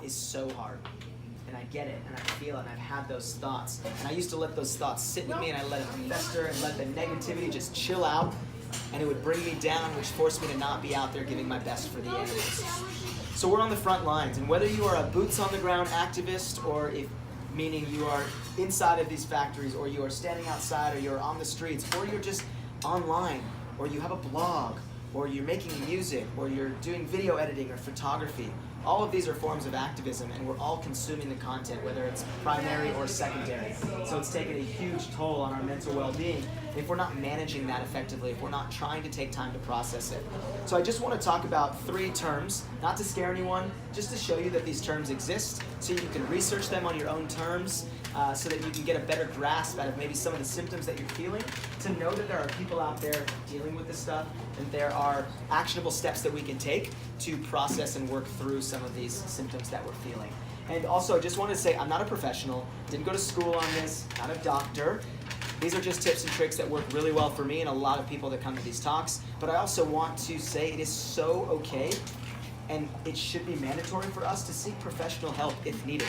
is so hard. And I get it, and I feel it, and I've had those thoughts. And I used to let those thoughts sit with me, and I let them fester and let the negativity just chill out, and it would bring me down, which forced me to not be out there giving my best for the animals. So we're on the front lines, and whether you are a boots-on-the-ground activist, or if meaning you are inside of these factories, or you are standing outside, or you're on the streets, or you're just online, or you have a blog, or you're making music, or you're doing video editing or photography. All of these are forms of activism, and we're all consuming the content, whether it's primary or secondary. So it's taken a huge toll on our mental well-being if we're not managing that effectively, if we're not trying to take time to process it. So I just want to talk about 3 terms, not to scare anyone, just to show you that these terms exist, so you can research them on your own terms, so that you can get a better grasp out of maybe some of the symptoms that you're feeling, to know that there are people out there dealing with this stuff, and there are actionable steps that we can take to process and work through some of these symptoms that we're feeling. And also, I just wanted to say, I'm not a professional, didn't go to school on this, not a doctor. These are just tips and tricks that work really well for me and a lot of people that come to these talks. But I also want to say it is so okay, and it should be mandatory for us to seek professional help if needed.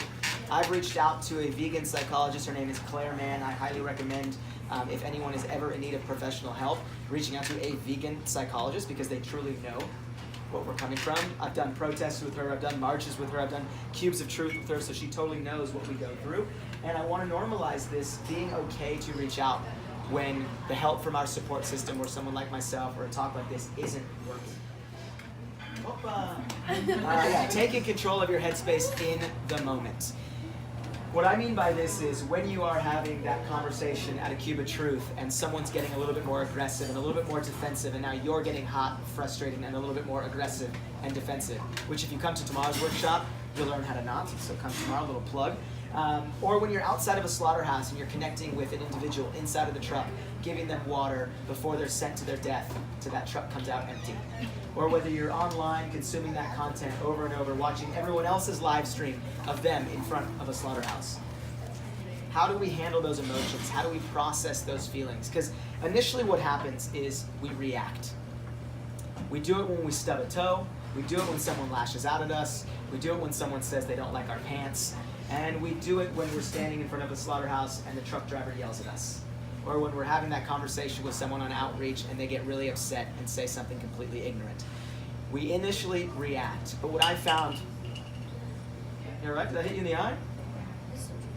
I've reached out to a vegan psychologist. Her name is Claire Mann. I highly recommend, if anyone is ever in need of professional help, reaching out to a vegan psychologist, because they truly know what we're coming from. I've done protests with her, I've done marches with her, I've done cubes of truth with her, so she totally knows what we go through. And I want to normalize this, being okay to reach out when the help from our support system, or someone like myself, or a talk like this isn't working. Taking control of your headspace in the moment. What I mean by this is when you are having that conversation at a Cube of Truth and someone's getting a little bit more aggressive and a little bit more defensive, and now you're getting hot, frustrated, and a little bit more aggressive and defensive, which if you come to tomorrow's workshop, you'll learn how to not, so come tomorrow, little plug. Or when you're outside of a slaughterhouse and you're connecting with an individual inside of the truck, giving them water before they're sent to their death, so that truck comes out empty. Or whether you're online consuming that content over and over, watching everyone else's live stream of them in front of a slaughterhouse. How do we handle those emotions? How do we process those feelings? Because initially what happens is we react. We do it when we stub a toe, we do it when someone lashes out at us, we do it when someone says they don't like our pants, and we do it when we're standing in front of a slaughterhouse and the truck driver yells at us. Or when we're having that conversation with someone on outreach and they get really upset and say something completely ignorant. We initially react, but what I found, you're right, did I hit you in the eye?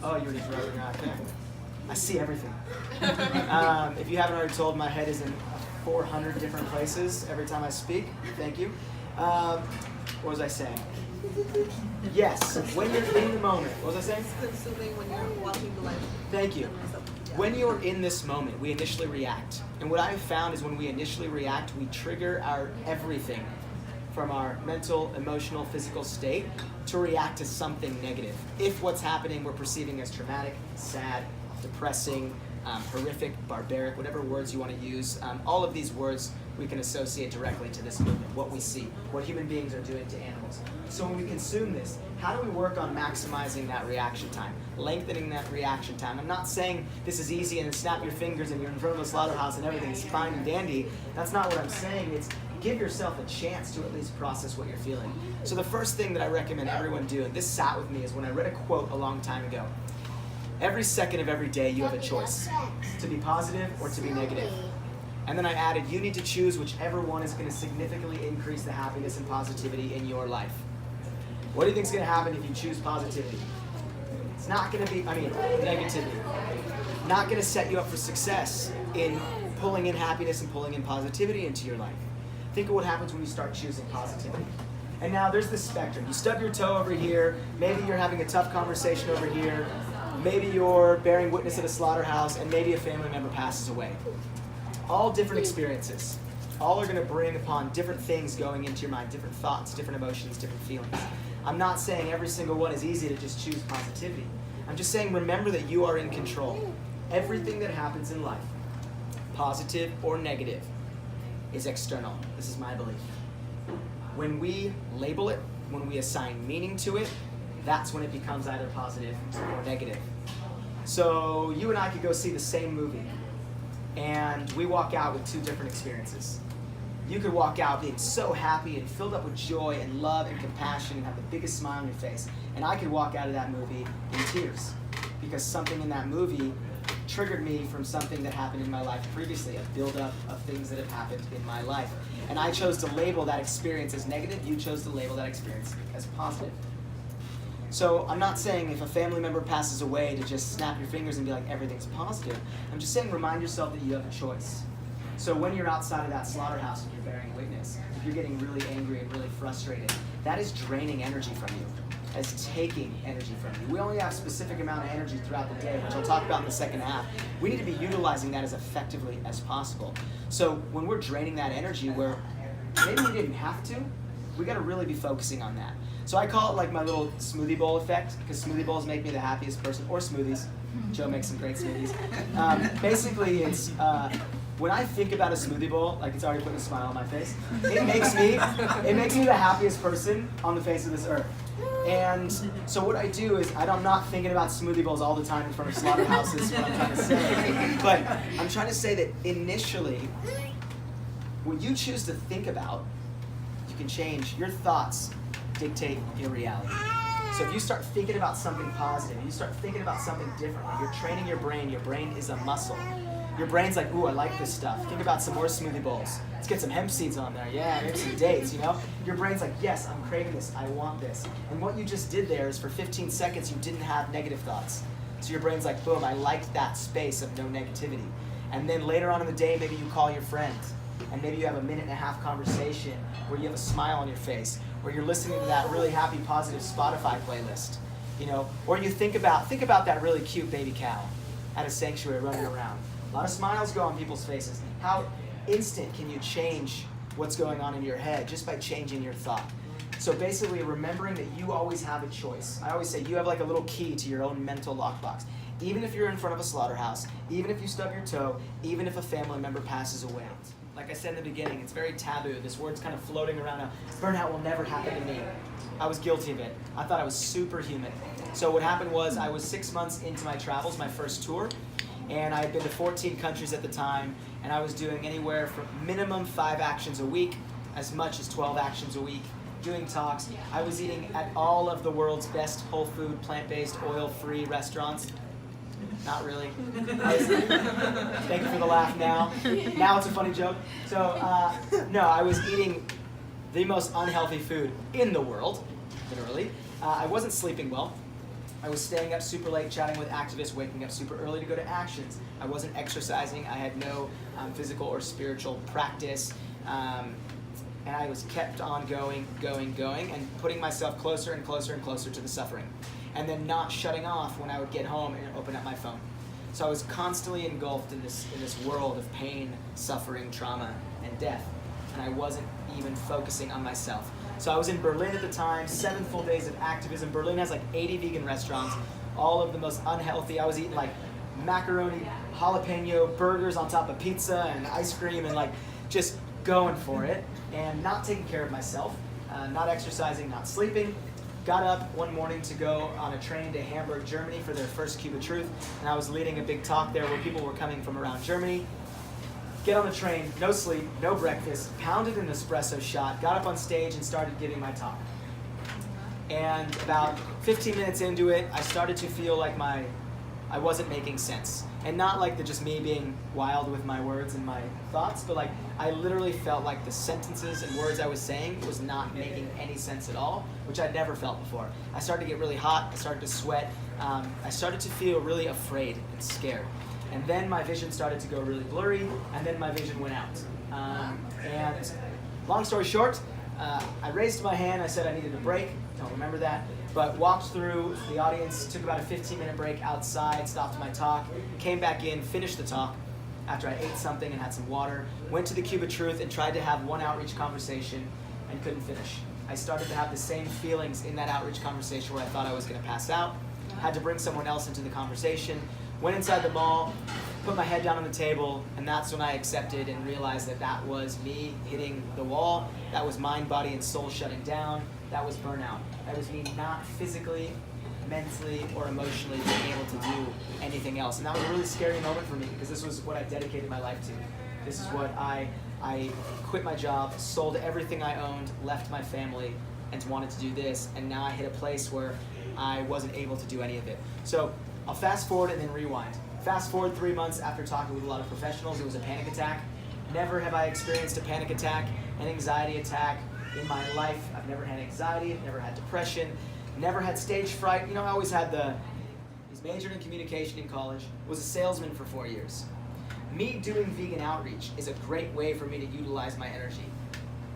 Oh, you were just rubbing your eye, okay. I see everything. If you haven't already told, my head is in 400 different places every time I speak. Thank you. What was I saying? Yes, when you're in the moment. What was I saying? Consuming when you're watching the live. Thank you. When you're in this moment, we initially react. And what I've found is when we initially react, we trigger our everything from our mental, emotional, physical state to react to something negative. If what's happening we're perceiving as traumatic, sad, depressing, horrific, barbaric, whatever words you want to use, all of these words we can associate directly to this movement, what we see, what human beings are doing to animals. So when we consume this, how do we work on maximizing that reaction time, lengthening that reaction time? I'm not saying this is easy and snap your fingers and you're in front of a slaughterhouse and everything's fine and dandy. That's not what I'm saying. It's give yourself a chance to at least process what you're feeling. So the first thing that I recommend everyone do, and this sat with me, is when I read a quote a long time ago. Every second of every day you have a choice, to be positive or to be negative. And then I added, you need to choose whichever one is going to significantly increase the happiness and positivity in your life. What do you think is going to happen if you choose positivity? It's not going to be, negativity. Not going to set you up for success in pulling in happiness and pulling in positivity into your life. Think of what happens when you start choosing positivity. And now there's this spectrum. You stub your toe over here, maybe you're having a tough conversation over here, maybe you're bearing witness at a slaughterhouse, and maybe a family member passes away. All different experiences. All are going to bring upon different things going into your mind, different thoughts, different emotions, different feelings. I'm not saying every single one is easy to just choose positivity. I'm just saying remember that you are in control. Everything that happens in life, positive or negative, is external. This is my belief. When we label it, when we assign meaning to it, that's when it becomes either positive or negative. So you and I could go see the same movie, and we walk out with 2 different experiences. You could walk out being so happy and filled up with joy and love and compassion and have the biggest smile on your face. And I could walk out of that movie in tears because something in that movie triggered me from something that happened in my life previously, a buildup of things that have happened in my life. And I chose to label that experience as negative. You chose to label that experience as positive. So I'm not saying if a family member passes away to just snap your fingers and be like, everything's positive. I'm just saying remind yourself that you have a choice. So when you're outside of that slaughterhouse and you're bearing witness, if you're getting really angry and really frustrated, that is draining energy from you. That's taking energy from you. We only have a specific amount of energy throughout the day, which I'll talk about in the second half. We need to be utilizing that as effectively as possible. So when we're draining that energy where maybe you didn't have to, we got to really be focusing on that. So I call it like my little smoothie bowl effect, because smoothie bowls make me the happiest person, or smoothies. Joe makes some great smoothies. Basically, it's when I think about a smoothie bowl, like it's already putting a smile on my face. It makes me the happiest person on the face of this earth. And so what I do is I'm not thinking about smoothie bowls all the time in front of slaughterhouses. What I'm trying to say, but I'm trying to say that initially, what you choose to think about, you can change. Your thoughts dictate your reality. So if you start thinking about something positive, you start thinking about something differently, you're training your brain. Your brain is a muscle. Your brain's like, ooh, I like this stuff. Think about some more smoothie bowls. Let's get some hemp seeds on there. Yeah, maybe some dates, you know? Your brain's like, yes, I'm craving this. I want this. And what you just did there is for 15 seconds, you didn't have negative thoughts. So your brain's like, boom, I liked that space of no negativity. And then later on in the day, maybe you call your friends. And maybe you have a 1.5-minute conversation where you have a smile on your face, where you're listening to that really happy, positive Spotify playlist, you know? Or you think about that really cute baby cow at a sanctuary running around. A lot of smiles go on people's faces. How instant can you change what's going on in your head just by changing your thought? So basically remembering that you always have a choice. I always say you have like a little key to your own mental lockbox. Even if you're in front of a slaughterhouse, even if you stub your toe, even if a family member passes away. Like I said in the beginning, it's very taboo. This word's kind of floating around now. Burnout will never happen to me. I was guilty of it. I thought I was superhuman. So what happened was I was 6 months into my travels, my first tour, and I had been to 14 countries at the time, and I was doing anywhere from minimum 5 actions a week, as much as 12 actions a week, doing talks. I was eating at all of the world's best whole food, plant-based, oil-free restaurants. Not really. Thank you for the laugh now. Now it's a funny joke. So, no, I was eating the most unhealthy food in the world, literally. I wasn't sleeping well. I was staying up super late, chatting with activists, waking up super early to go to actions. I wasn't exercising. I had no physical or spiritual practice. And I was kept on going, and putting myself closer and closer and closer to the suffering. And then not shutting off when I would get home and open up my phone. So I was constantly engulfed in this world of pain, suffering, trauma, and death. And I wasn't even focusing on myself. So I was in Berlin at the time, 7 full days of activism. Berlin has like 80 vegan restaurants, all of the most unhealthy. I was eating like macaroni, jalapeno, burgers on top of pizza and ice cream and like just going for it and not taking care of myself, not exercising, not sleeping. Got up one morning to go on a train to Hamburg, Germany for their first Cube of Truth, and I was leading a big talk there where people were coming from around Germany. Get on the train, no sleep, no breakfast, pounded an espresso shot, got up on stage and started giving my talk. And about 15 minutes into it, I started to feel like I wasn't making sense. And not like just me being wild with my words and my thoughts, but like I literally felt like the sentences and words I was saying was not making any sense at all, which I'd never felt before. I started to get really hot, I started to sweat, I started to feel really afraid and scared. And then my vision started to go really blurry, and then my vision went out. And long story short, I raised my hand, I said I needed a break, don't remember that, but walked through the audience, took about a 15-minute break outside, stopped my talk, came back in, finished the talk after I ate something and had some water, went to the Cube of Truth and tried to have one outreach conversation and couldn't finish. I started to have the same feelings in that outreach conversation where I thought I was going to pass out, had to bring someone else into the conversation, went inside the mall, put my head down on the table, and that's when I accepted and realized that that was me hitting the wall, that was mind, body, and soul shutting down, that was burnout. That was me not physically, mentally, or emotionally being able to do anything else. And that was a really scary moment for me because this was what I dedicated my life to. This is what I I quit my job, sold everything I owned, left my family, and wanted to do this, and now I hit a place where I wasn't able to do any of it. So I'll fast forward and then rewind. Fast forward 3 months after talking with a lot of professionals, it was a panic attack. Never have I experienced a panic attack, an anxiety attack in my life. I've never had anxiety, I've never had depression, never had stage fright. You know, I always had he's majored in communication in college, was a salesman for 4 years. Me doing vegan outreach is a great way for me to utilize my energy.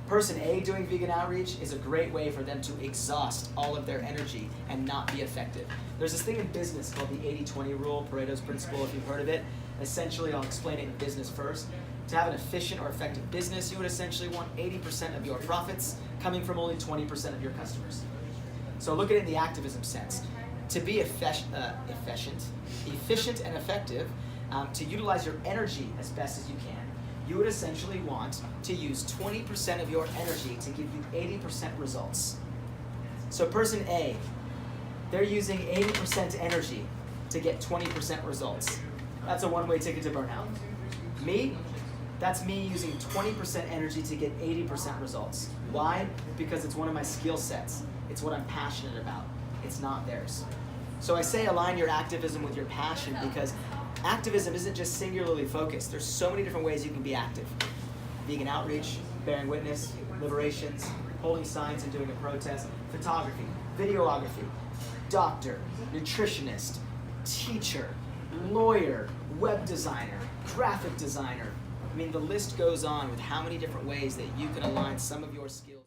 Person A doing vegan outreach is a great way for them to exhaust all of their energy and not be effective. There's this thing in business called the 80-20 rule, Pareto's principle, if you've heard of it. Essentially, I'll explain it in business first. To have an efficient or effective business, you would essentially want 80% of your profits coming from only 20% of your customers. So look at it in the activism sense. To be efficient and effective, to utilize your energy as best as you can, you would essentially want to use 20% of your energy to give you 80% results. So person A, they're using 80% energy to get 20% results. That's a one-way ticket to burnout. Me, that's me using 20% energy to get 80% results. Why? Because it's one of my skill sets. It's what I'm passionate about. It's not theirs. So I say align your activism with your passion because activism isn't just singularly focused. There's so many different ways you can be active. Vegan outreach, bearing witness, liberations, holding signs and doing a protest, photography, videography, doctor, nutritionist, teacher, lawyer, web designer, graphic designer. I mean, the list goes on with how many different ways that you can align some of your skills.